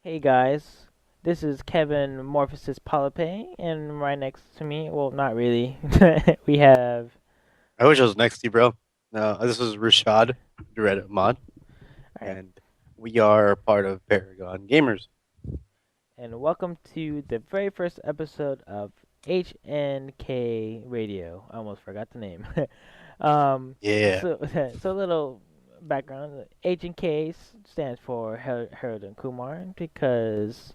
Hey guys, this is Kevin Morphiziz Palaypay, and right next to me, well, not really, we have. I wish I was next to you, bro. No, this is Rashad, Red Ahamad, Alright, and we are part of Paragon Gamers. and welcome to the very first episode of HNK Radio. I almost forgot the name. um, Yeah. so, so a little background. HNK stands for Harold and Kumar because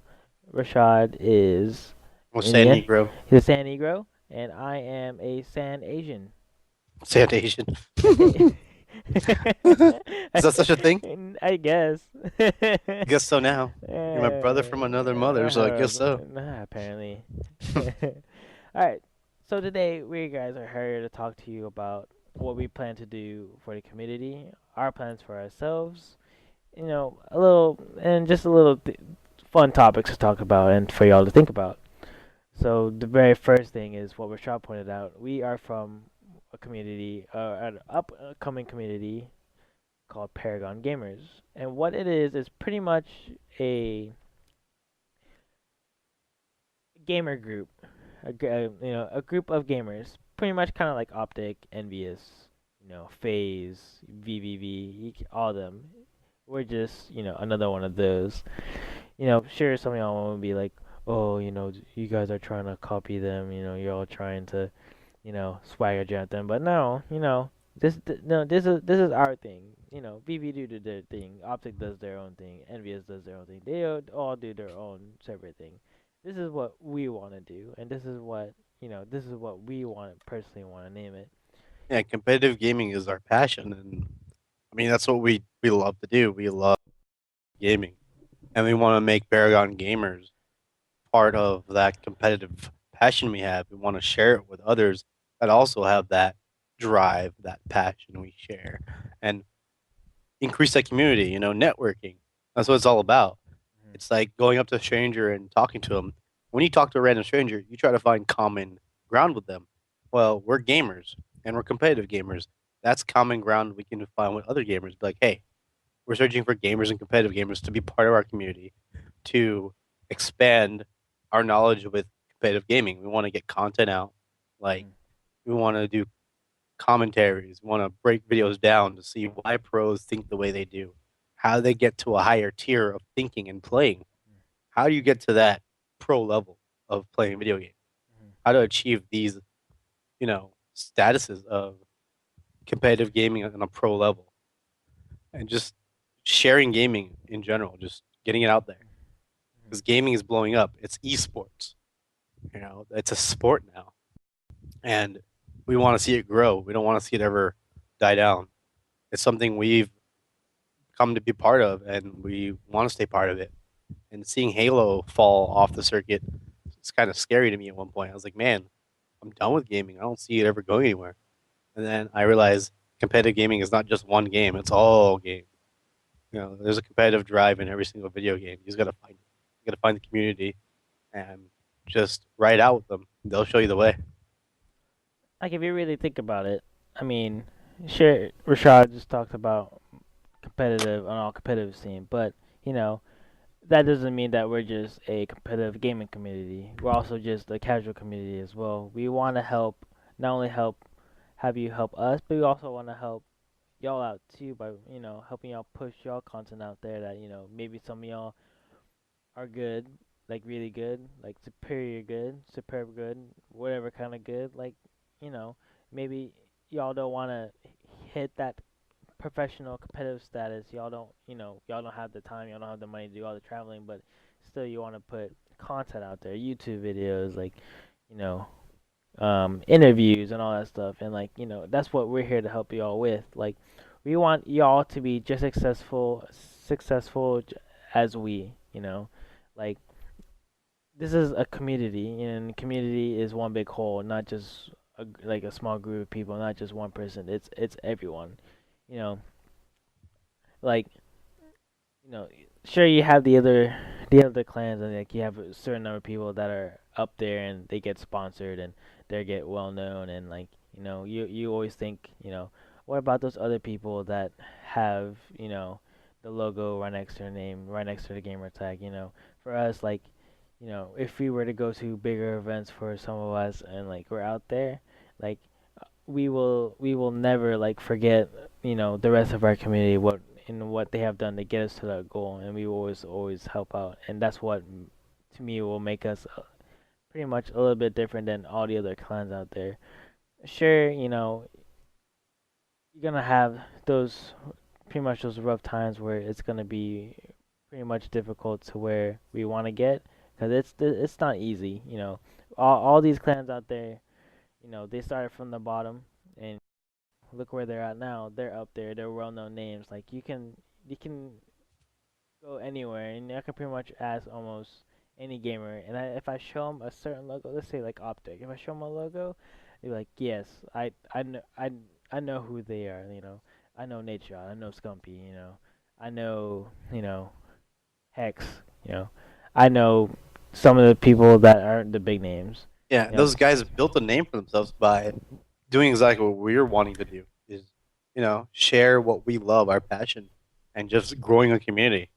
Rashad is I'm San Indian. Negro, He's a San Negro, and I am a San Asian. San Asian. Is that such a thing? I guess. I guess so now. You're my brother from another mother, so I guess so. Nah, apparently. Alright, so today we guys are here to talk to you about what we plan to do for the community, our plans for ourselves, a little, and just a little fun topics to talk about and for y'all to think about. So the very first thing is what Rashad pointed out. We are from a community, an upcoming community called Paragon Gamers, and what it is pretty much a gamer group, a group of gamers, pretty much kind of like Optic, Envious, Phase, VVV, all of them. We're just another one of those. Sure, some of y'all will be like, oh, you guys are trying to copy them. You're all trying to swagger jab them. But no, no, this is our thing. VV do their thing, Optic does their own thing, Envious does their own thing. They all do their own separate thing. This is what we want to do, and this is what we want personally want to name it. Yeah, competitive gaming is our passion, and I mean that's what we love to do. We love gaming, and we want to make Paragon Gamers part of that competitive passion we have. We want to share it with others that also have that drive, that passion we share, and increase that community, networking. That's what it's all about. Mhm. It's like going up to a stranger and talking to them. When you talk to a random stranger, you try to find common ground with them. Well, we're gamers and we're competitive gamers. That's common ground we can find with other gamers. Be like, hey, we're searching for gamers and competitive gamers to be part of our community to expand our knowledge with competitive gaming. We want to get content out. Like, Mhm. we want to do commentaries. We want to break videos down to see why pros think the way they do, how they get to a higher tier of thinking and playing. How do you get to that pro level of playing video games? Mhm. How to achieve these, statuses of competitive gaming on a pro level, and just sharing gaming in general, just getting it out there Mhm. because gaming is blowing up. It's esports. It's a sport now, and we want to see it grow. We don't want to see it ever die down. It's something we've come to be part of, and we want to stay part of it. And seeing Halo fall off the circuit, it's kind of scary to me at one point. I was like, man, I'm done with gaming. I don't see it ever going anywhere. And then I realized competitive gaming is not just one game; it's all games. There's a competitive drive in every single video game. You just gotta find it. You gotta find the community and just ride out with them. They'll show you the way. Like if you really think about it, I mean, sure, Rashad just talked about competitive on all competitive scene, but you know that doesn't mean that we're just a competitive gaming community. We're also just a casual community as well. We want to help, not only have you help us, but we also want to help y'all out too by helping y'all push y'all content out there that maybe some of y'all are good, like really good, like superior good, superb good, whatever kind of good. Like you know maybe y'all don't want to hit that professional competitive status. Y'all don't have the time, y'all don't have the money to do all the traveling, but still you want to put content out there, YouTube videos, like you know, interviews and all that stuff. And like that's what we're here to help y'all with. Like we want y'all to be just successful as we. Like this is a community, and community is one big whole, not just like a small group of people, not just one person. It's everyone. You know, like you know, sure you have the other clans, and like you have a certain number of people that are up there and they get sponsored and they get well known, and like you always think what about those other people that have the logo right next to their name, right next to the gamer tag. For us, like, if we were to go to bigger events for some of us, and like we're out there, like we will never like forget, the rest of our community, what they have done to get us to that goal, and we will always help out, and that's what to me will make us pretty much a little bit different than all the other clans out there. Sure, you're gonna have those pretty much those rough times where it's gonna be pretty much difficult to where we want to get, because it's not easy. All these clans out there, they started from the bottom, and look where they're at now. They're up there. They're well-known names. Like you can go anywhere, and I can pretty much ask almost any gamer. And if I show them a certain logo, let's say like Optic, if I show them a logo, they're like, yes, I know who they are. I know Nature. I know Scumpy. I know Hex. You know, I know some of the people that aren't the big names. Yeah, You know, those guys built a name for themselves by doing exactly what we're wanting to do is, share what we love, our passion, and just growing a community.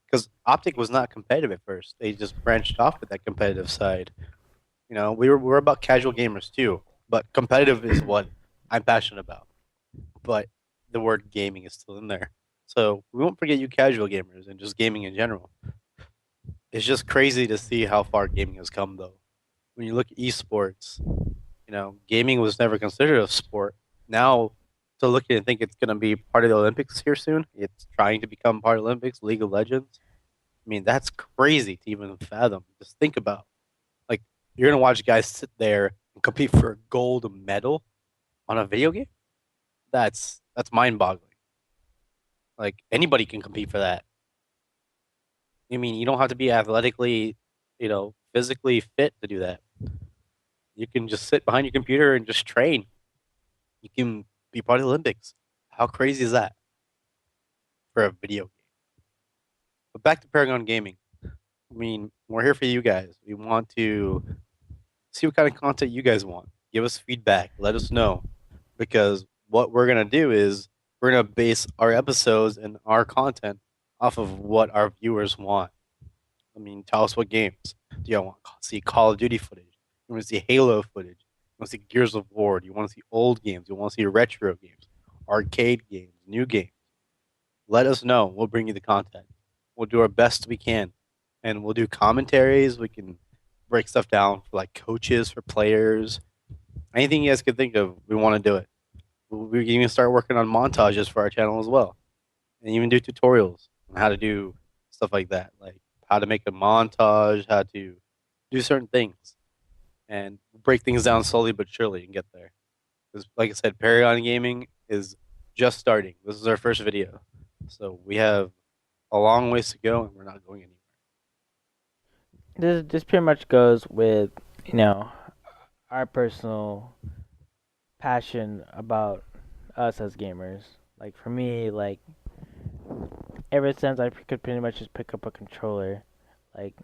Because Optic was not competitive at first. They just branched off with that competitive side. We're about casual gamers too, but competitive is what I'm passionate about. But the word gaming is still in there. So we won't forget you casual gamers and just gaming in general. It's just crazy to see how far gaming has come though. When you look at esports, gaming was never considered a sport. Now, to look at and think it's going to be part of the Olympics here soon, it's trying to become part of the Olympics, League of Legends. I mean, that's crazy to even fathom. Just think about, like, you're going to watch guys sit there and compete for a gold medal on a video game. That's mind-boggling. Like anybody can compete for that. I mean, you don't have to be athletically, physically fit to do that. You can just sit behind your computer and just train. You can be part of the Olympics. How crazy is that for a video game? But back to Paragon Gaming. I mean, we're here for you guys. We want to see what kind of content you guys want. Give us feedback. Let us know. Because what we're going to do is we're going to base our episodes and our content off of what our viewers want. I mean, tell us what games. Do you want to see Call of Duty footage? You want to see Halo footage? You want to see Gears of War? Do you want to see old games? You want to see retro games, arcade games, new games? Let us know. We'll bring you the content. We'll do our best we can, and we'll do commentaries. We can break stuff down for like coaches, for players, anything you guys could think of. We want to do it. We can even start working on montages for our channel as well, and even do tutorials on how to do stuff like that, like how to make a montage, how to do certain things, and break things down slowly but surely and get there. Because, like I said, Paragon Gaming is just starting. This is our first video, so we have a long ways to go, and we're not going anywhere. this pretty much goes with our personal passion about us as gamers. Like for me, like ever since I could pretty much just pick up a controller, like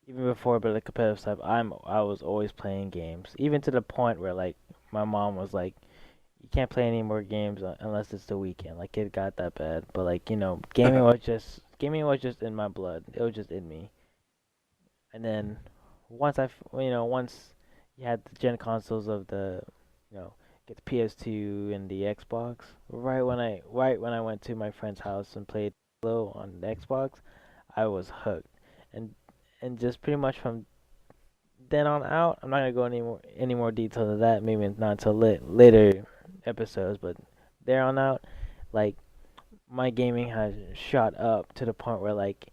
even before, but the competitive stuff, I was always playing games, even to the point where like my mom was like, "You can't play any more games unless it's the weekend." Like it got that bad, but like gaming was just in my blood. It was just in me. And then once you had the gen consoles of the, get the PS2 and the Xbox. Right when I went to my friend's house and played Halo on the Xbox, I was hooked. And just pretty much from then on out, I'm not gonna go any more detail to that. Maybe not until later episodes, but there on out, like my gaming has shot up to the point where like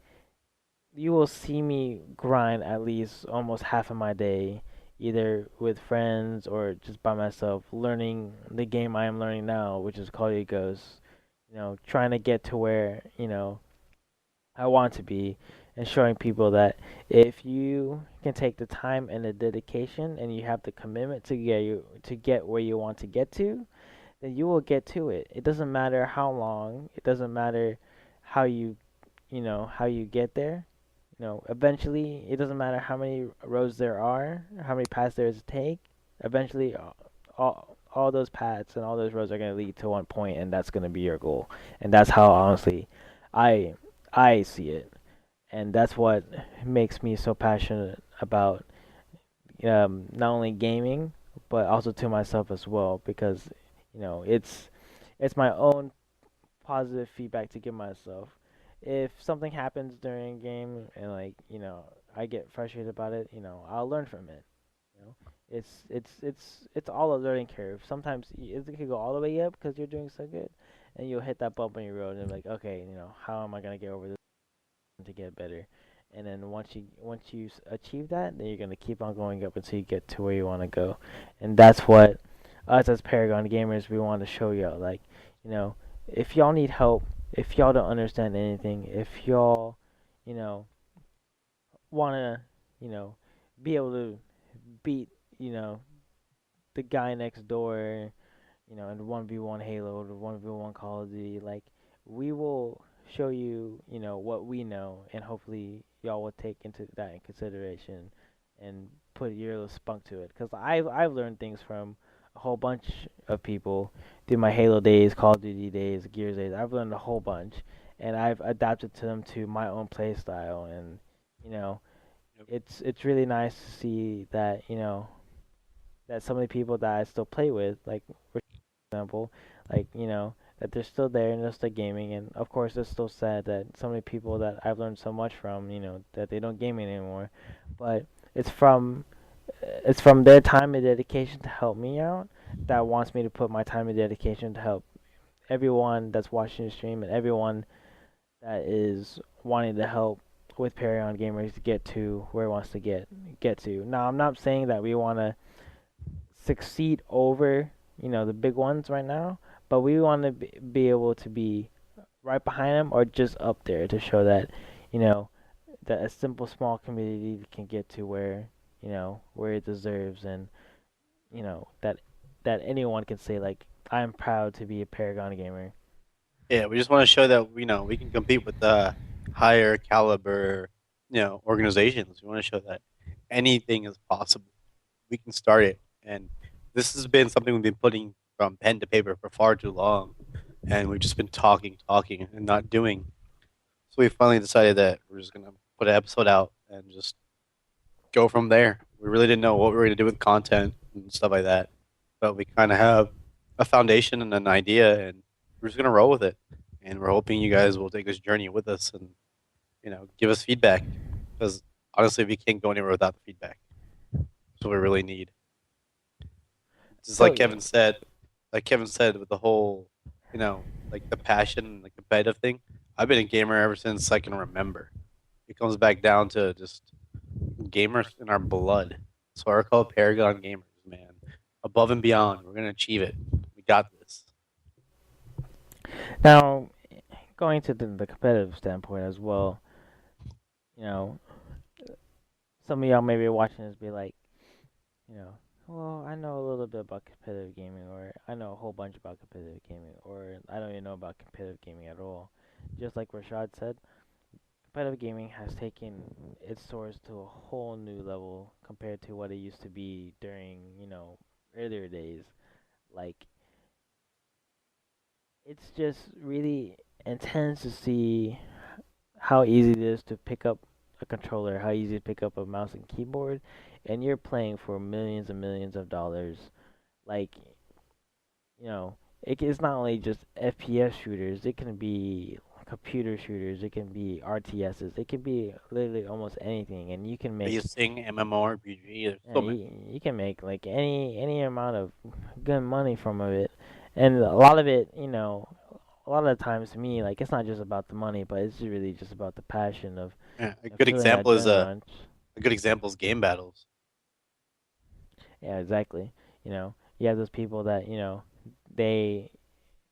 you will see me grind at least almost half of my day, either with friends or just by myself, learning the game I am learning now, which is Call of Duty Ghosts. Trying to get to where I want to be, and showing people that if you can take the time and the dedication, and you have the commitment to get where you want to get to, then you will get to it. It doesn't matter how long. It doesn't matter how you get there. Eventually, it doesn't matter how many roads there are, how many paths there is to take. Eventually, all all those paths and all those roads are gonna lead to one point, and that's gonna be your goal. And that's how honestly, I I see it, and that's what makes me so passionate about not only gaming but also to myself as well because it's my own positive feedback to give myself. If something happens during a game and I get frustrated about it, I'll learn from it. You know, it's all a learning curve. Sometimes it could go all the way up because you're doing so good, and you'll hit that bump on your road and be like, okay, how am I gonna get over this to get better? And then once you achieve that, then you're gonna keep on going up until you get to where you want to go, and that's what us as Paragon gamers we want to show y'all. Like, you know, if y'all need help, if y'all don't understand anything, if y'all, you know, wanna, you know, be able to beat, you know, the guy next door, in 1v1 Halo or 1v1 Call of Duty, like we will show you, what we know, and hopefully y'all will take into that in consideration and put your little spunk to it. Cause I've learned things from a whole bunch of people through my Halo days, Call of Duty days, Gears days. I've learned a whole bunch, and I've adapted to them to my own play style, and you know, Yep. it's really nice to see that that some of the people that I still play with, like for example, that they're still there and they're still gaming. And of course, it's still sad that so many people that I've learned so much from, that they don't game anymore. But it's from it's from their time and dedication to help me out that wants me to put my time and dedication to help everyone that's watching the stream and everyone that is wanting to help with Paragon Gamers to get to where it wants to get to. Now, I'm not saying that we want to succeed over the big ones right now, but we want to be able to be right behind them or just up there to show that you know that a simple small community can get to where it deserves, and that anyone can say like I'm proud to be a Paragon gamer. Yeah, we just want to show that we can compete with the higher caliber organizations. We want to show that anything is possible. We can start it, and this has been something we've been putting from pen to paper for far too long, and we've just been talking, talking, and not doing. So we finally decided that we're just gonna put an episode out and just go from there. We really didn't know what we were gonna do with content and stuff like that, but we kind of have a foundation and an idea, and we're just gonna roll with it. And we're hoping you guys will take this journey with us and give us feedback, because honestly, we can't go anywhere without the feedback. That's what we really need. Just So yeah, like Kevin said, with the whole, like the passion and the competitive thing. I've been a gamer ever since I can remember. It comes back down to just gamers in our blood. So we're called Paragon gamers, man. Above and beyond, we're gonna achieve it. We got this. now going to the competitive standpoint as well, you know, some of y'all may be watching this be like, you know, well, I know a little bit about competitive gaming, or I know a whole bunch about competitive gaming, or I don't even know about competitive gaming at all. Just like Rashad said, competitive gaming has taken its source to a whole new level compared to what it used to be during, earlier days. Like, it's just really intense to see how easy it is to pick up a controller, how easy to pick up a mouse and keyboard, and you're playing for millions and millions of dollars. Like, it's not only just FPS shooters, it can be computer shooters, it can be RTSs, it can be literally almost anything, and you can make Racing, MMORPG, there's yeah, so many. you can make like any amount of good money from of it, and a lot of it, a lot of the times to me, like it's not just about the money, but it's really just about the passion of Yeah, a good feeling that example is adrenaline rush. a good example is game battles. Yeah, exactly. You have those people that they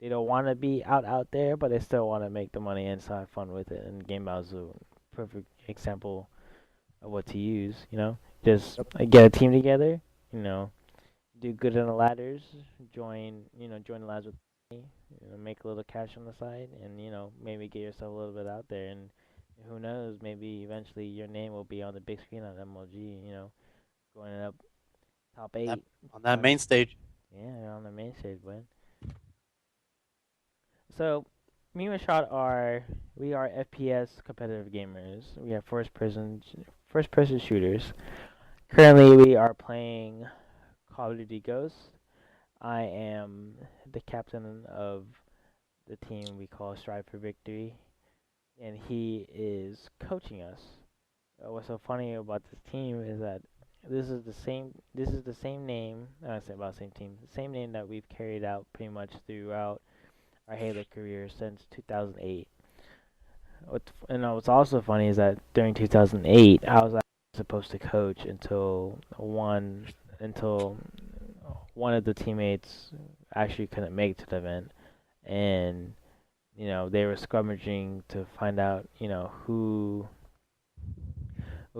they don't want to be out there, but they still want to make the money and still have fun with it. And Game Bow's a perfect example of what to use. Just Yep. get a team together. You know, do good on the ladders. Join the ladders with me. Make a little cash on the side, and maybe get yourself a little bit out there. And who knows, maybe eventually your name will be on the big screen on MLG. Going up top That, eight. on that Join. main stage. Yeah, you're on the main stage, bud. So, me and Rashad are FPS competitive gamers. We are first person shooters. Currently, we are playing Call of Duty Ghosts. I am the captain of the team we call Strive for Victory, and he is coaching us. What's so funny about this team is that this is the same name. I say about the same team, the same name that we've carried out pretty much throughout our Halo career since 2008. What's also funny is that during 2008, I was actually supposed to coach until one of the teammates actually couldn't make it to the event, and they were scrummaging to find out who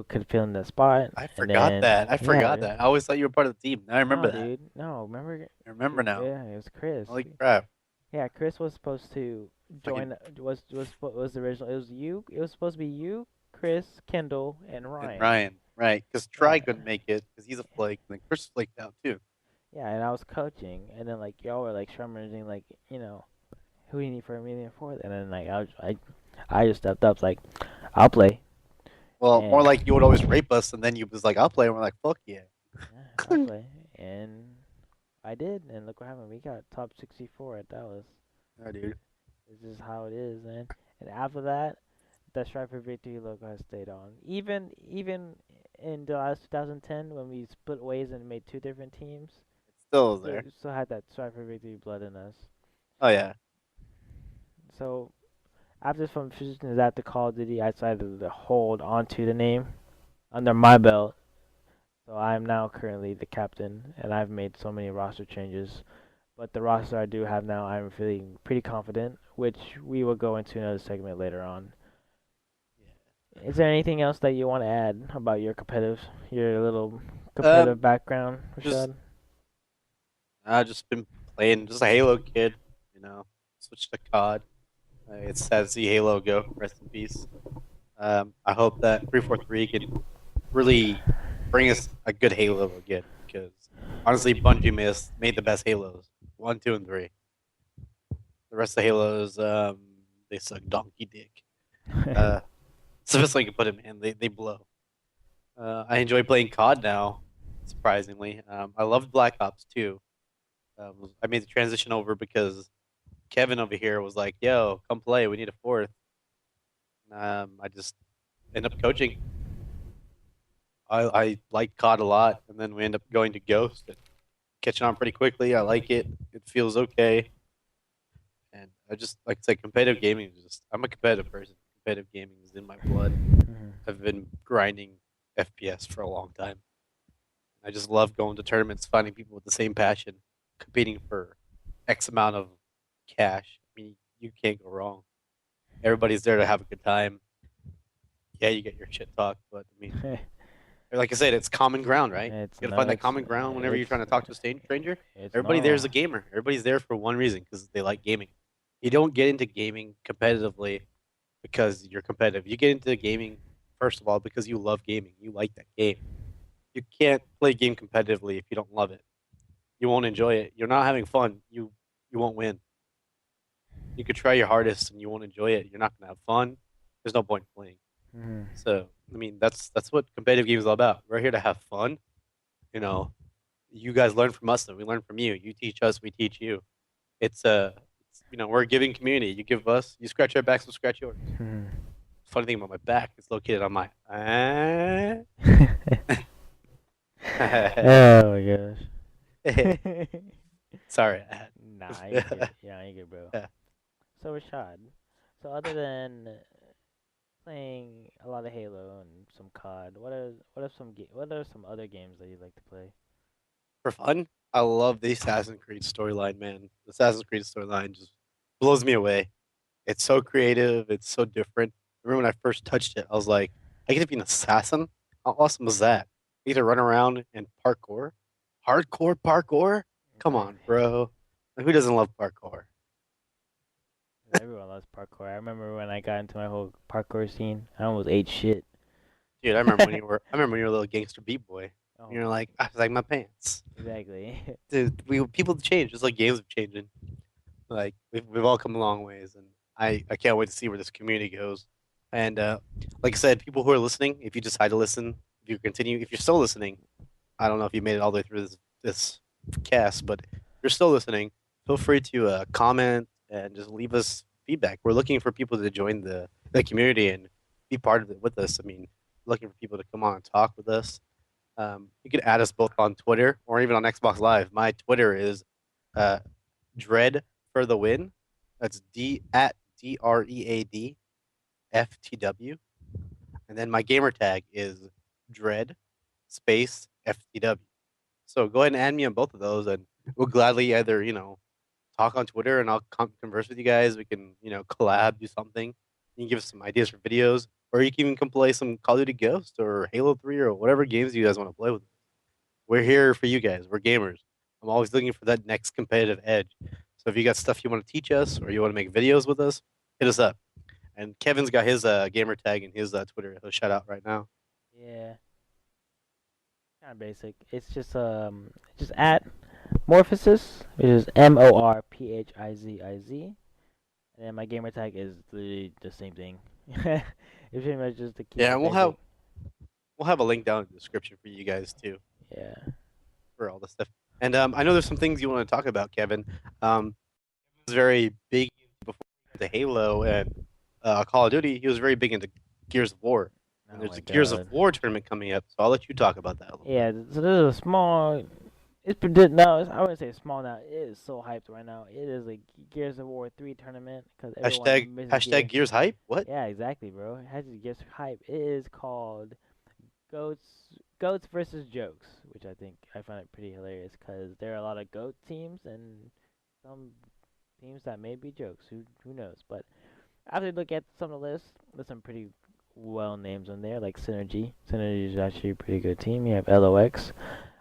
could fill in the spot, I and forgot then that. I yeah, forgot that. I always thought you were part of the team. Now I remember no, that. dude, no, remember, I remember now. yeah, it was Chris. Holy crap! Yeah, Chris was supposed to Fucking join. Was the original? It was you. It was supposed to be you, Chris, Kendall, and and Ryan. Ryan, right? Because Try Yeah, couldn't make it because he's a flake, and then Chris flaked out too. yeah, and I was coaching, and then like y'all were like scrummaging, like who do you need for a meeting for? And then like I just stepped up, like I'll play, Well, more and like you would always rape us, and then you was like, "I'll play," and we're like, "Fuck yeah!" yeah, I'll play, and I did, and look what happened. We got top 64 at Dallas. Yeah, dude. This is how it is, man. And after that, the Strive for Victory logo has stayed on. Even in the last 2010, when we split ways and made two different teams, It still is there. we still had that Strive for Victory blood in us. Oh yeah. So after some decisions at the Call of Duty, I decided to hold onto the name under my belt. So I'm now currently the captain, and I've made so many roster changes. But the roster I do have now, I'm feeling pretty confident, which we will go into another segment later on. Is there anything else that you want to add about your little competitive Um, background, just Rashad? I've just been playing, just a Halo kid, you know. Switched to COD. It's sad to see Halo go. Rest in peace. I hope that 343 can really bring us a good Halo again, because honestly, Bungie made the best Halos, 1, 2, and 3. The rest of the Halos, they suck donkey dick. Uh, it's the best way I can put it, man. They blow. I enjoy playing COD now, surprisingly. I loved Black Ops 2. I made the transition over because Kevin over here was like, "Yo, come play. We need a fourth." I just end up coaching. I like COD a lot, and then we end up going to Ghost and catching on pretty quickly. I like it. It feels okay, and I just like I said, competitive gaming is just. I'm a competitive person. Competitive gaming is in my blood. Mhm. I've been grinding FPS for a long time. I just love going to tournaments, finding people with the same passion, competing for X amount of cash. I mean, you can't go wrong. Everybody's there to have a good time. Yeah, you get your shit talked, but I mean, like I said, it's common ground, right? it's You gotta no, find that common ground whenever you're trying to talk to a stranger. it's Everybody there is normal. a gamer. Everybody's there for one reason because they like gaming. You don't get into gaming competitively because you're competitive. You get into gaming first of all because you love gaming. You like that game. You can't play a game competitively if you don't love it. You won't enjoy it. You're not having fun. You won't win. You could try your hardest and you won't enjoy it. You're not gonna have fun. There's no point in playing. Mhm. So I mean, that's what competitive games is all about. We're here to have fun. You know, you guys learn from us, and we learn from you. You teach us, we teach you. We're a giving community. You give us, you scratch our backs, we'll scratch yours. Mhm. Funny thing about my back, it's located on my. Oh my gosh. Sorry, I had. Nah, you good. Yeah, you good, bro. So Rashad, so other than playing a lot of Halo and some COD, what are some other games that you like to play? For fun, I love the Assassin's Creed storyline, man. The Assassin's Creed storyline just blows me away. It's so creative. It's so different. I remember when I first touched it, I was like, I get to be an assassin? How awesome is that? I get to run around and parkour. Hardcore parkour? Come Okay. on, bro. Like, who doesn't love parkour? Everyone loves parkour. I remember when I got into my whole parkour scene, I almost ate shit. Dude, I remember when you were a little gangster beat boy. Oh, You're like, I like my pants. exactly. Dude, people change just like games are changing. Like we've all come a long ways, and I can't wait to see where this community goes. And like I said, people who are listening, if you decide to listen, if you continue, if you're still listening, I don't know if you made it all the way through this cast, but if you're still listening, feel free to comment and just leave us feedback. We're looking for people to join the community and be part of it with us. I mean, looking for people to come on and talk with us. You can add us both on Twitter or even on Xbox Live. My Twitter is uh, Dread for the win. That's DREADFTW. And then my gamer tag is Dread space FTW. So go ahead and add me on both of those, and we'll gladly either talk on Twitter, and I'll converse with you guys. We can collab, do something. You can give us some ideas for videos, or you can even come play some Call of Duty Ghost or Halo 3 or whatever games you guys want to play with. We're here for you guys. We're gamers. I'm always looking for that next competitive edge. So if you got stuff you want to teach us or you want to make videos with us, hit us up. And Kevin's got his gamer tag in his Twitter. He'll shout out right now. Yeah, kind of basic. It's just at Morphiziz, which is Morphiziz, and then my gamer tag is literally the same thing. It's pretty much just to keep Yeah, it and basic. we'll have a link down in the description for you guys too Yeah. for all this stuff. And I know there's some things you want to talk about, Kevin. He was very big before into Halo and Call of Duty. He was very big into Gears of War, and Oh there's my a Gears of god. War tournament coming up. So I'll let you talk about that a little bit. Yeah. So this is a small. It's predict no. I wouldn't say small now. It is so hyped right now. It is a Gears of War 3 tournament because everyone misses Hashtag Gear. Gears hype. What? Yeah, exactly, bro. It has to get hype. It is called Goats versus Jokes, which I find it pretty hilarious because there are a lot of goat teams and some teams that may be jokes. Who knows? But after you look at some of the list, there's some pretty well names on there, like Synergy. Synergy is actually a pretty good team. You have LOX.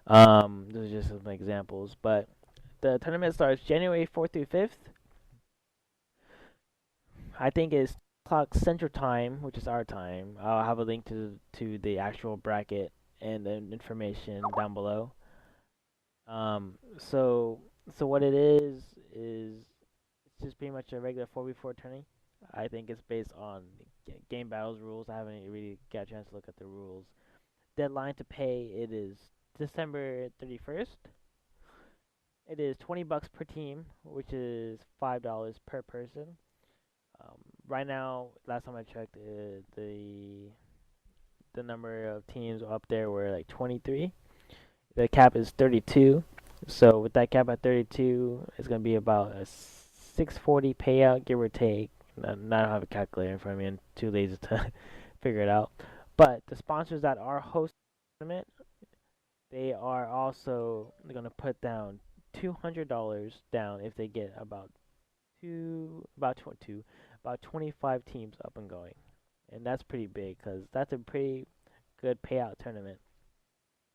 Those are just some examples. But the tournament starts January 4th through 5th. I think it's clock Central Time, which is our time. I'll have a link to the actual bracket and the information down below. So what it is it's just pretty much a regular 4v4 tourney. I think it's based on game battles rules. I haven't really got a chance to look at the rules. Deadline to pay it is December 31st. It is $20 per team, which is $5 per person. Right now, last time I checked, the number of teams up there were like 23. The cap is 32. So with that cap at 32, it's gonna be about a 640 payout, give or take. Not have a calculator in front of me, and too lazy to figure it out. But the sponsors that are hosting the tournament, they are also gonna put down $200 down if they get about 25 teams up and going, and that's pretty big because that's a pretty good payout tournament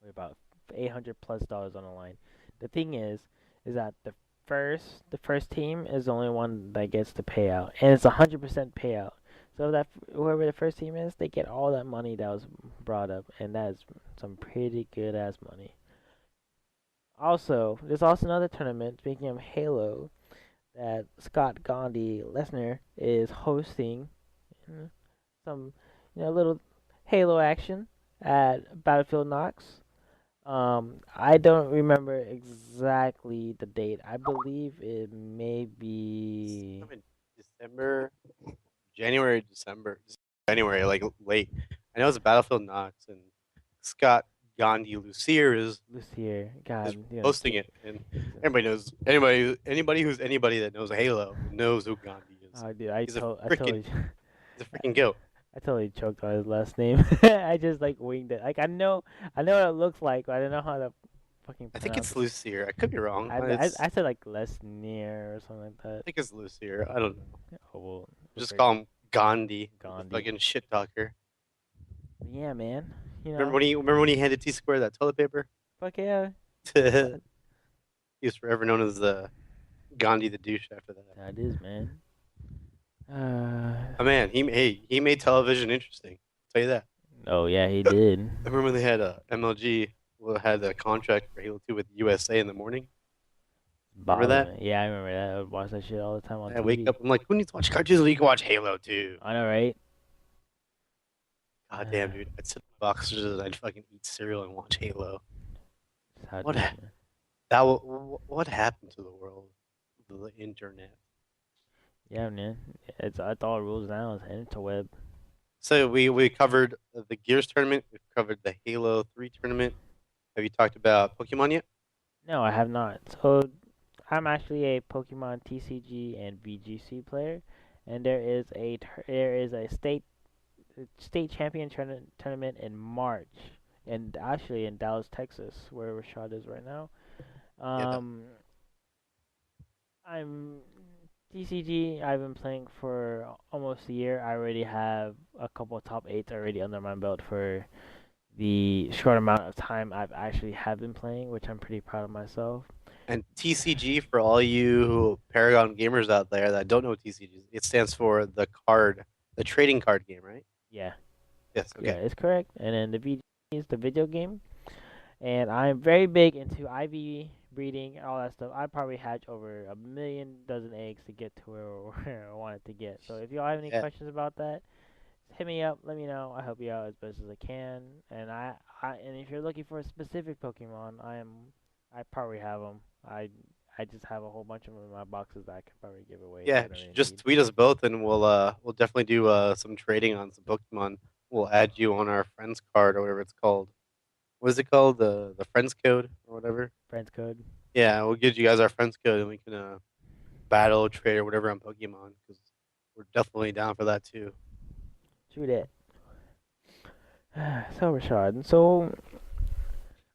with about $800+ on the line. The thing is that the first team is the only one that gets the payout, and it's 100% payout. So that whoever the first team is, they get all that money that was brought up, and that is some pretty good ass money. Also, there's also another tournament. Speaking of Halo, that Scott Gandhi Lesnar is hosting some little Halo action at Battlefield Knox. I don't remember exactly the date. I believe it may be. Sometime in December, January, December, January, like late. I know it's Battlefield Knox, and Scott Gandhi Lucier This year. God, is you're gonna hosting kill. it, and everybody knows anybody who's anybody that knows Halo knows who Gandhi is. Oh, dude, He's a I freaking totally, he's a freaking goat. I totally choked on his last name. I just like winged it. Like I know what it looks like, but I don't know how to fucking I think pronounce it's it. Lucier. I could be wrong. I said like Lesnier or something like I that. think it's Lucier. I don't know. Oh well, Just whatever. call him Gandhi, the Gandhi. fucking shit talker. Yeah, man. Remember when he handed T Square that toilet paper? Fuck yeah. He But was forever known as the Gandhi the douche after that. that is, man. Oh man, he made television interesting. I'll tell you that. Oh yeah, he did. I remember when they had MLG. had a contract for Halo 2 with USA in the morning. Remember that? Bothering me. Yeah, I remember that. I would watch that shit all the time on I wake TV. up, I'm like, who needs to watch cartoons when you can watch Halo 2? I know, right? God damn, dude. I'd sit in my boxers and I'd fucking eat cereal and watch Halo. That's how it What is, ha- man. what happened to the world? The internet. Yeah, man. It's all rules now. It's interweb. So we covered the Gears tournament. We've covered the Halo 3 tournament. Have you talked about Pokemon yet? No, I have not. So I'm actually a Pokemon TCG and VGC player, and there is a state champion tournament in March, and actually in Dallas, Texas, where Rashad is right now. Yeah, that, Um, I'm TCG. I've been playing for almost a year. I already have a couple of top eights already under my belt for the short amount of time I've actually have been playing, which I'm pretty proud of myself. and TCG for all you Paragon gamers out there that don't know what TCG is, it stands for the trading card game, right? Yeah, Yes. yeah, Okay. it's correct. And then the VG is the video game, and I'm very big into IV breeding, all that stuff. I probably hatch over a million dozen eggs to get to where I wanted to get. So if y'all have any Yeah. questions about that, hit me up. Let me know. I help you out as best as I can. And and if you're looking for a specific Pokemon, I probably have them. I just have a whole bunch of them in my boxes that I could probably give away if Yeah. I don't really Just need. tweet us both, and we'll definitely do some trading on some Pokemon. We'll add you on our friends card or whatever it's called. What is it called? The friends code or whatever. Friends code. Yeah, we'll give you guys our friends code, and we can battle, trade, or whatever on Pokemon because we're definitely down for that too. True that. So Rashad, so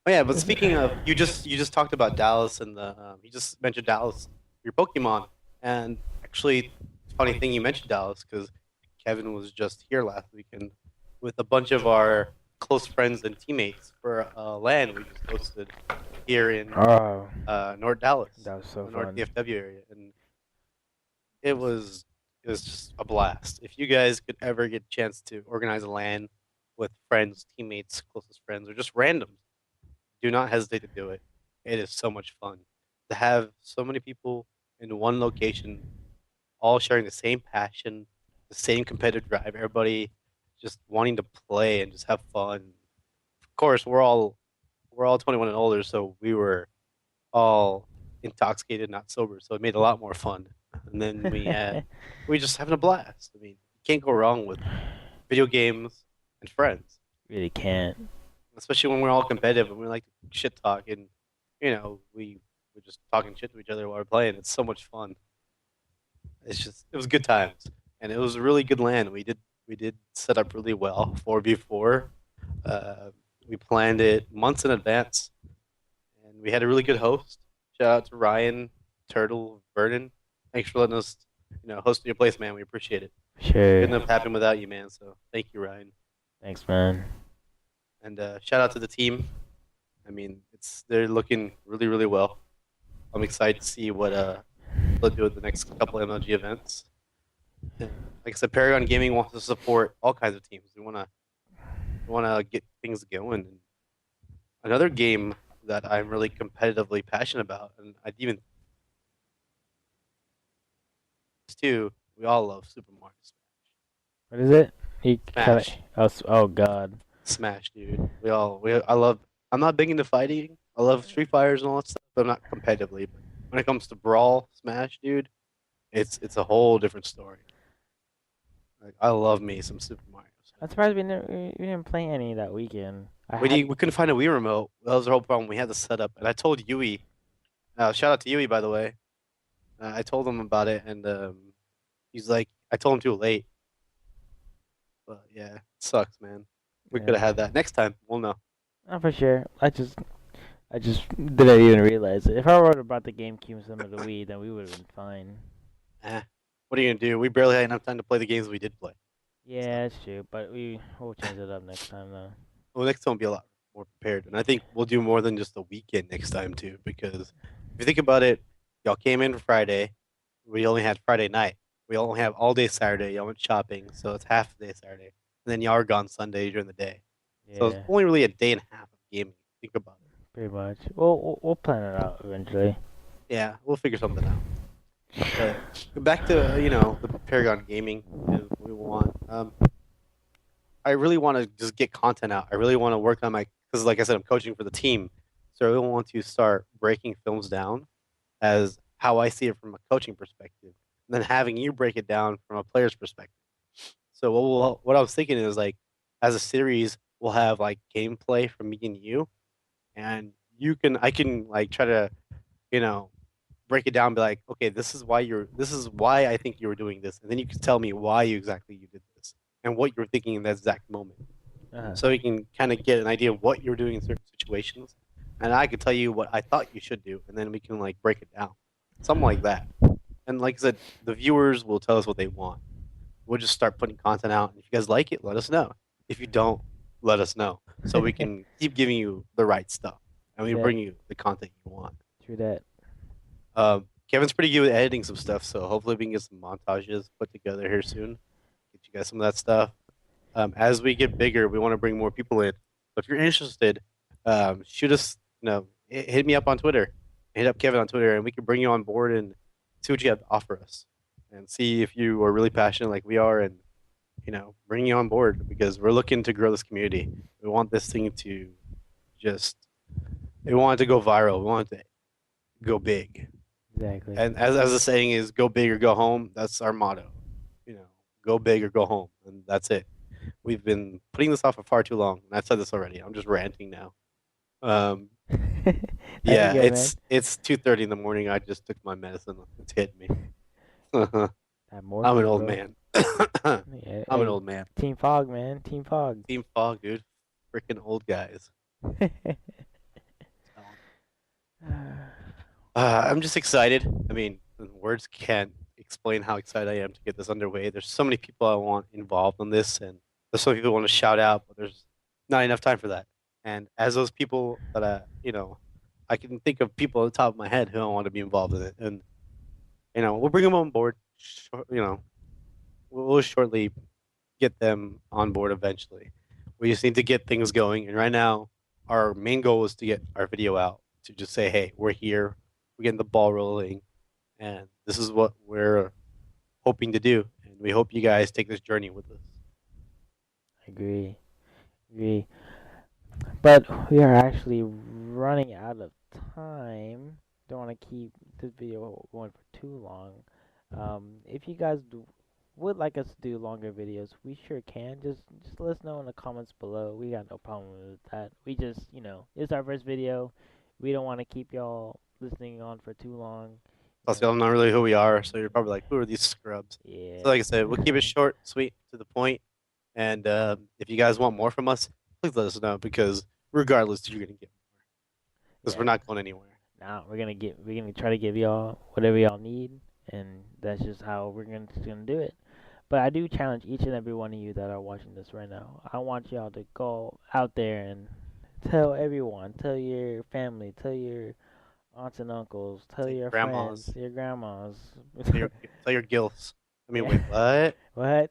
Oh yeah, but speaking of, you just talked about Dallas and the you just mentioned Dallas, your Pokemon, and actually, funny thing you mentioned Dallas because Kevin was just here last weekend with a bunch of our close friends and teammates for LAN we just hosted here in oh, North Dallas, that was so North fun. DFW area, and it was it was just a blast. If you guys could ever get a chance to organize a LAN with friends, teammates, closest friends, or just randoms, do not hesitate to do it. It is so much fun to have so many people in one location, all sharing the same passion, the same competitive drive. Everybody just wanting to play and just have fun. Of course, we're all 21 and older, so we were all intoxicated, not sober, so it made it a lot more fun. And then we just having a blast. I mean, you can't go wrong with video games and friends, Really can't. especially when we're all competitive and we like to shit talk and we're just talking shit to each other while we're playing. It's so much fun. It was good times, and it was a really good land. We did set up really well 4v4. Uh, we planned it months in advance, and we had a really good host. Shout out to Ryan, Turtle, Vernon. Thanks for letting us, host your place, man. We appreciate it. Sure. Couldn't have happened without you, man. So thank you, Ryan. Thanks, man. And shout out to the team. I mean, they're looking really, really well. I'm excited to see what they'll do at the next couple MLG events. And like I said, Paragon Gaming wants to support all kinds of teams. We want to get things going. And another game that I'm really competitively passionate about, and I'd even too, we all love Super Mario What is it? You kind of. Smash. Oh God. Smash, dude. I love. I'm not big into fighting. I love Street Fighters and all that stuff, but I'm not competitively. But when it comes to Brawl, Smash, dude, it's a whole different story. Like, I love me some Super Mario. I'm surprised we didn't play any that weekend. We couldn't find a Wii remote. That was the whole problem. We had the setup, and I told Yui. Shout out to Yui, by the way. I told him about it, and he's like, I told him too late. But yeah, it sucks, man. We could have Yeah. had that next time. We'll know. Not for sure. I just didn't even realize it. If I wrote about the GameCube and some of the Wii, then we would have been fine. What are you gonna do? We barely had enough time to play the games we did play. Yeah, that's true. But we'll change it up next time though. Well, next time we'll be a lot more prepared, and I think we'll do more than just a weekend next time too. Because if you think about it, y'all came in Friday. We only had Friday night. We only have all day Saturday. Y'all went shopping, so it's half the day Saturday, and then y'all are gone Sunday during the day. So it's Yeah. only really a day and a half of gaming. think about it. Pretty much. We'll plan it out eventually. Yeah, we'll figure something out. But back to the Paragon gaming and we want. I really want to just get content out. I really want to work on my because, like I said, I'm coaching for the team, so I really want to start breaking films down as how I see it from a coaching perspective, and then having you break it down from a player's perspective. So what I was thinking is like, as a series, we'll have like gameplay from me and you, and I can like try to you know break it down, and be like, okay, this is why I think you were doing this, and then you can tell me why you did this and what you were thinking in that exact moment, Uh, so you can kind of get an idea of what you're doing in certain situations, and I could tell you what I thought you should do, and then we can like break it down, something like that. And like I said, the viewers will tell us what they want. We'll just start putting content out. If you guys like it, let us know. If you don't, let us know, so we can keep giving you the right stuff, and we true that. bring you the content you want. True that. Kevin's pretty good with editing some stuff, so hopefully we can get some montages put together here soon. Get you guys some of that stuff. As we get bigger, we want to bring more people in. So if you're interested, shoot us. Hit me up on Twitter. Hit up Kevin on Twitter, and we can bring you on board and see what you have to offer us, and see if you are really passionate like we are, and bring you on board because we're looking to grow this community. We want this thing to just. We want it to go viral. We want it to go big. Exactly. And as the saying is, go big or go home. That's our motto. Go big or go home, and that's it. We've been putting this off for far too long, and I've said this already. I'm just ranting now. Um, That'd yeah, be good, man. it's 2:30 in the morning. I just took my medicine. It's hit me. I'm That an morphine, old bro. man. Yeah, I'm an hey, old man. Team Fog, man. Team Fog. Team fog, dude. Freaking old guys. I'm just excited. I mean, words can't explain how excited I am to get this underway. There's so many people I want involved in this, and there's so many people I want to shout out, but there's not enough time for that. And as those people that I can think of people on the top of my head who I want to be involved in it, and we'll bring them on board. We'll shortly get them on board eventually. We just need to get things going, and right now, our main goal is to get our video out to just say, hey, we're here, we're getting the ball rolling, and this is what we're hoping to do. And we hope you guys take this journey with us. Agree. Agree. But we are actually running out of time. Don't want to keep this video going for too long. If you guys would like us to do longer videos, we sure can. Just let us know in the comments below. We got no problem with that. We just, it's our first video. We don't want to keep y'all listening on for too long. Plus, y'all not really who we are, so you're probably like, who are these scrubs? Yeah. So, like I said, we'll keep it short, sweet, to the point. And if you guys want more from us, please let us know because regardless, you're gonna get more because we're not going anywhere. Nah, we're gonna try to give y'all whatever y'all need, and that's just how we're gonna do it. But I do challenge each and every one of you that are watching this right now. I want y'all to go out there and tell everyone, tell your family, tell your aunts and uncles, tell your grandmas, friends, your grandmas. tell your gilfs. I mean, Yeah. wait, what?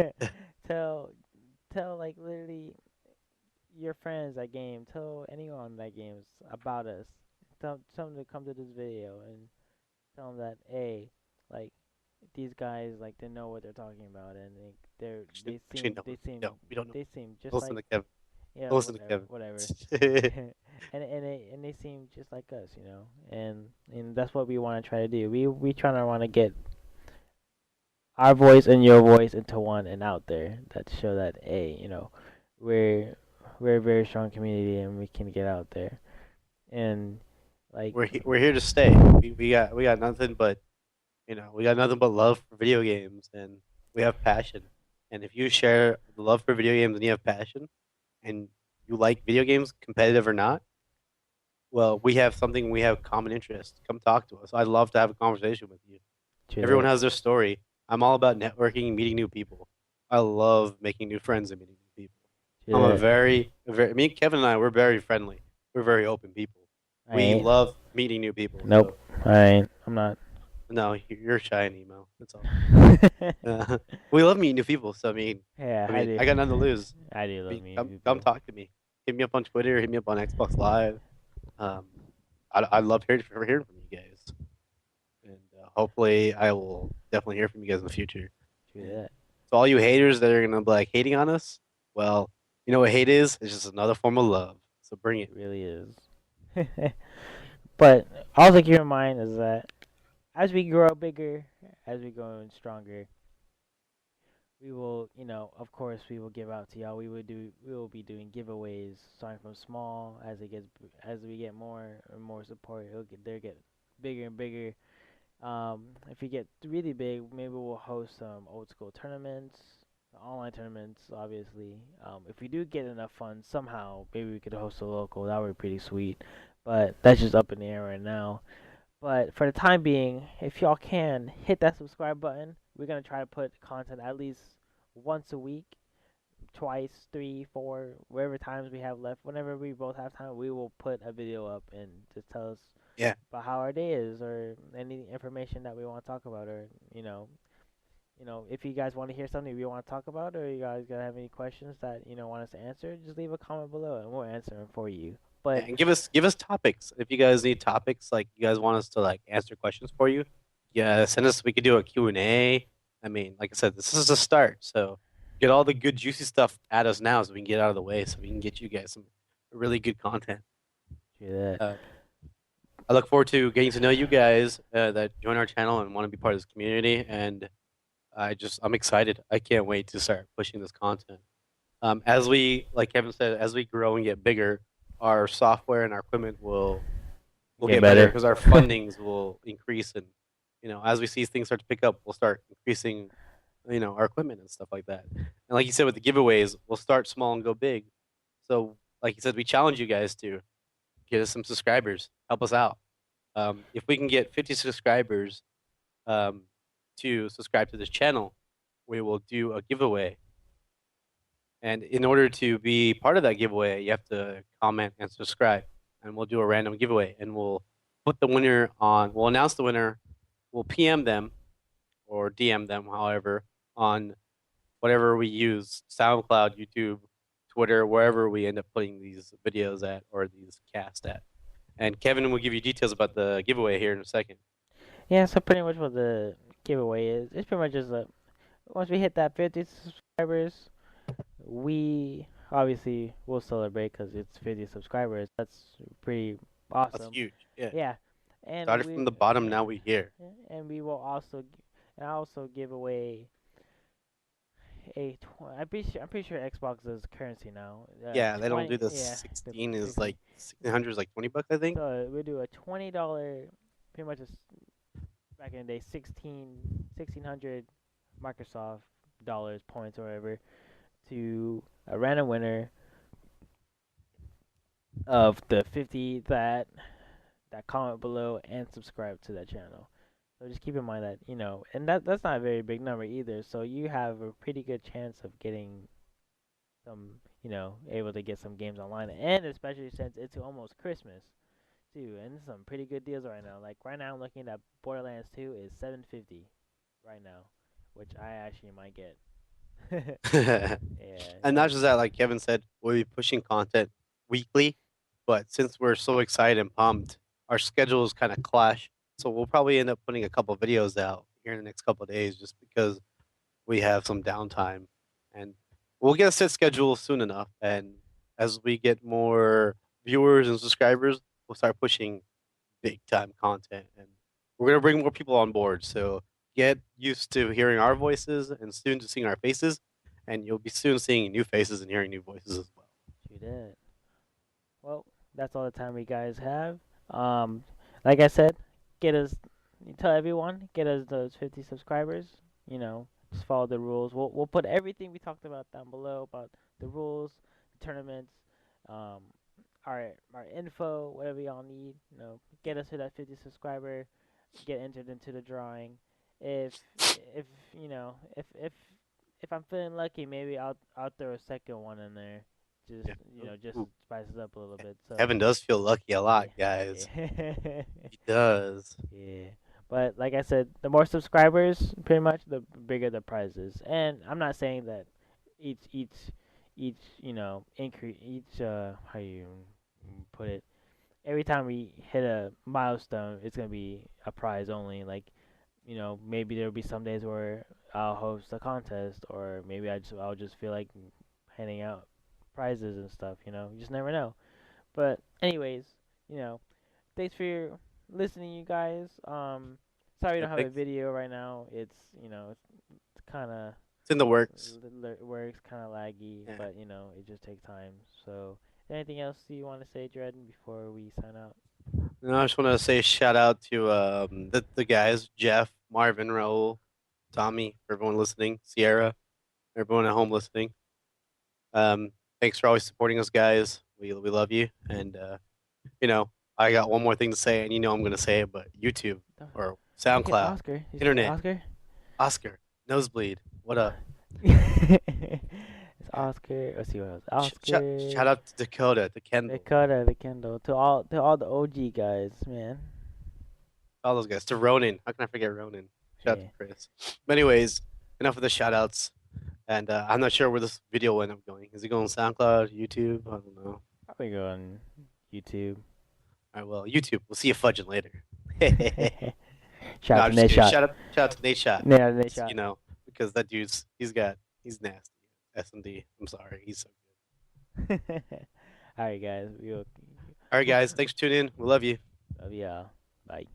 What? tell like literally your friends that game. Tell anyone that games about us. Tell them to come to this video and tell them that hey, like these guys like they know what they're talking about and Actually, no, we don't know. they seem just Listen like to Kevin. yeah Listen to Kevin. whatever. And they seem just like us, and that's what we want to try to do. We trying to want to get our voice and your voice into one and out there that show that hey, we're a very strong community and we can get out there and like We're here to stay. We got nothing but we got nothing but love for video games, and we have passion. And if you share the love for video games and you have passion, and you like video games, competitive or not, well, we have common interest. Come talk to us. I'd love to have a conversation with you. Everyone has their story. I'm all about networking and meeting new people. I love making new friends and meeting new people. I'm me and Kevin and I, we're very friendly. We're very open people. We love meeting new people. Nope, So. I ain't. I'm not. No, you're shy and emo. That's all. We love meeting new people. So I mean, Yeah, I got nothing to lose. I do love me. Come talk to me. hit me up on Twitter, hit me up on Xbox Live. Um, I love hearing from you guys, and hopefully I will definitely hear from you guys in the future. Do And that. to all you haters that are gonna be like hating on us, well, you know what hate is? It's just another form of love. So bring It it. really is. But also keep in mind is that as we grow bigger, as we grow stronger, we will, of course, we will give out to y'all. We will be doing giveaways, starting from small as we get more and more support. They'll get bigger and bigger. If we get really big, maybe we'll host some old school tournaments, online tournaments, obviously. If we do get enough funds somehow, maybe we could host a local. That would be pretty sweet. But that's just up in the air right now. But for the time being, if y'all can hit that subscribe button, we're gonna try to put content at least once a week, twice, three, four, whatever times we have left. Whenever we both have time, we will put a video up and just tell us Yeah, about how our day is or any information that we want to talk about or if you guys want to hear something we want to talk about or you guys gonna have any questions that want us to answer, just leave a comment below and we'll answer them for you. But and give us topics if you guys need topics. Like you guys want us to like answer questions for you. Yeah, send us. We could do a Q&A. I mean, like I said, this is a start. So get all the good juicy stuff at us now, so we can get out of the way, so we can get you guys some really good content. do that. Uh, I look forward to getting to know you guys that join our channel and want to be part of this community. And I'm excited. I can't wait to start pushing this content. As we, like Kevin said, as we grow and get bigger, our software and our equipment will Get get better better. because our fundings will increase, and as we see things start to pick up, we'll start increasing, our equipment and stuff like that. And like you said, with the giveaways, we'll start small and go big. So, like you said, we challenge you guys to get us some subscribers, help us out. If we can get 50 subscribers um, to subscribe to this channel, we will do a giveaway. And in order to be part of that giveaway, you have to comment and subscribe. And we'll do a random giveaway. And we'll we'll announce the winner, we'll PM them or DM them, however, on whatever we use SoundCloud, YouTube, Twitter, wherever we end up putting these videos at or these casts at. And Kevin will give you details about the giveaway here in a second. Yeah, so pretty much what the giveaway is, it's pretty much just once we hit that 50 subscribers, we obviously will celebrate because it's 50 subscribers. That's pretty That's awesome. huge. Yeah. Yeah, and Started from the bottom, now we here. and we will also and I also give away I'm pretty sure Xbox does currency now. Yeah, they don't do 20 the yeah, 16 is 60. like 1600 is like $20, I think. So we do a $20, pretty much back in the day 1600 Microsoft dollars points or whatever to a random winner of the 50 that comment below and subscribe to that channel. So just keep in mind that, and that's not a very big number either. So you have a pretty good chance of getting some, able to get some games online, and especially since it's almost Christmas too, and some pretty good deals right now. Like right now, I'm looking at Borderlands 2 is 750 right now, which I actually might get. Yeah. And not just that, like Kevin said, we'll be pushing content weekly, but since we're so excited and pumped, our schedules kind of clash. So we'll probably end up putting a couple videos out here in the next couple of days just because we have some downtime. And we'll get a set schedule soon enough. And as we get more viewers and subscribers, we'll start pushing big time content. And we're going to bring more people on board. So get used to hearing our voices and soon to seeing our faces. And you'll be soon seeing new faces and hearing new voices as well. True that. Well, that's all the time we guys have. Um, like I said, get us, tell everyone, get us those 50 subscribers. Just follow the rules. We'll put everything we talked about down below about the rules, the tournaments, um, our info, whatever y'all need. Get us to that 50 subscriber, get entered into the drawing. If if you know if I'm feeling lucky, maybe I'll throw a second one in there. Just Yeah. just Ooh, spice it up a little bit. So Kevin does feel lucky a lot, guys. yeah. He does. Yeah. But like I said, the more subscribers, pretty much the bigger the prizes. And I'm not saying that each each increase each how you put it, every time we hit a milestone, it's gonna be a prize only. Like, maybe there'll be some days where I'll host a contest, or maybe I'll just feel like handing out prizes and stuff. You just never know. But anyways, you know, thanks for listening, you guys. Sorry we Yeah, don't have a thanks. video right now. It's kind of It's in the works. works kind of laggy, Yeah. but it just takes time. So, anything else you want to say, Dredden, before we sign out? No, I just want to say shout out to the guys, Jeff, Marvin, Raul, Tommy, for everyone listening, Sierra, everyone at home listening. Thanks for always supporting us, guys. We love you, and you know, I got one more thing to say, and I'm gonna say it, but YouTube or Okay, SoundCloud, Oscar. You say internet, Oscar? Oscar, Nosebleed, what up? It's Oscar. Let's see what else. Shout Oscar, out to Dakota, to Kendall, Dakota, the Kendall, to all the OG guys, man. all those guys, to Ronan. How can I forget Ronan? Shout out to Hey, Chris. But anyways, enough of the shout outs. And I'm not sure where this video will end up going. Is it going on SoundCloud, YouTube? I don't know. probably go on YouTube. All right, well, YouTube. We'll see you fudging later. Shout No, out I'm to just Nate kidding. Shot. Shout out to Nate Shot. Nate Just, Shot. because that he's nasty. S&D. I'm sorry. He's so good. All right, guys. All right, guys. Thanks for tuning in. We love you. Love y'all. Bye.